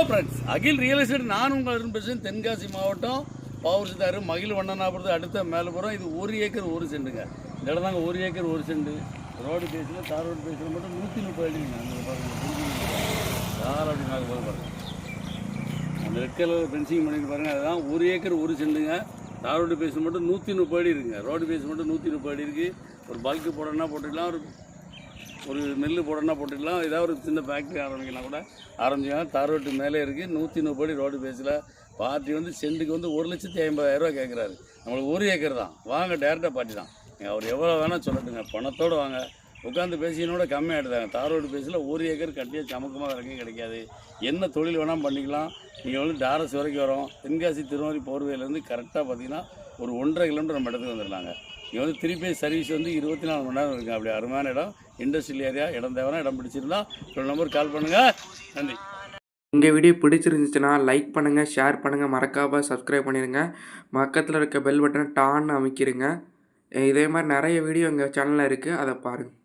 Friends, அகில் real estate நான் உங்கள் பேசுகிறேன். தென்காசி மாவட்டம் பவர் சித்தாறு மகிழ் வண்ணனாபுரத்து அடுத்த மேலப்புறம். இது 1 ஏக்கர் 1 சென்ட்டுங்க. இந்த இடம் தாங்க 1 ஏக்கர் 1 சென்ட். ரோடு பேஸில் தார் ரோடு பேஸில் மட்டும் 130 அடிங்க. அந்த பாருங்கள், தார் அப்படி நாங்கள் போய் பாருங்கள். அந்த ரெட் கலர் ஃபென்சிங் பண்ணிட்டு பாருங்கள். அதுதான் 1 ஏக்கர் 1 சென்ட்டுங்க. தார் ரோடு பேஸில் மட்டும் 130 அடி இருக்குங்க. ரோடு பேஸ் மட்டும் 130 அடி இருக்குது. ஒரு பல்க்கு போடணுன்னா போட்டுக்கலாம், ஒரு நெல் போடணுன்னா போட்டுக்கலாம். ஏதாவது ஒரு சின்ன ஃபேக்ட்ரி ஆரம்பிக்கலாம் கூட ஆரம்பிக்கலாம். தார் ரோட்டு மேலே இருக்குது. 130 அடி ரோடு பேஸில். பார்ட்டி வந்து சென்ட்டுக்கு வந்து 1,50,000 கேட்குறாரு. நம்மளுக்கு 1 ஏக்கர் தான். வாங்க, டேரெக்டாக பார்ட்டி தான். அவர் எவ்வளோ வேணால் சொல்லட்டுங்க, பணத்தோடு வாங்க. உட்காந்து பேசினோட கம்மியாகிடுதாங்க. தார் ரோடு பேஸில் 1 ஏக்கர் கட்டியாக சமக்கமாக இறங்க கிடைக்காது. என்ன தொழில் வேணால் பண்ணிக்கலாம். நீங்கள் வந்து டாரஸ் வரைக்கும் வரோம். தென்காசி திருவாரி போர்வையிலேருந்து கரெக்டாக பார்த்தீங்கன்னா ஒரு 1.5 கிலோமீட்டர் நம்ம இடத்துக்கு வந்துடலாங்க. இங்கே வந்து 3 பேஸ் சர்வீஸ் வந்து 24 மணி நேரம் இருக்குங்க. அப்படி அருமையான இடம். Industrial area. இடம் தேவைன்னா இடம் பிடிச்சிருந்தா ஒரு நம்பர் கால் பண்ணுங்கள். நன்றி. எங்கள் வீடியோ பிடிச்சிருந்துச்சுன்னா லைக் பண்ணுங்கள், ஷேர் பண்ணுங்கள், மறக்காமல் சப்ஸ்கிரைப் பண்ணிடுங்க. பக்கத்தில் இருக்க பெல் பட்டனை டான்னு அமைக்கிடுங்க. இதே மாதிரி நிறைய வீடியோ எங்கள் சேனலில் இருக்குது, அதை பாருங்கள்.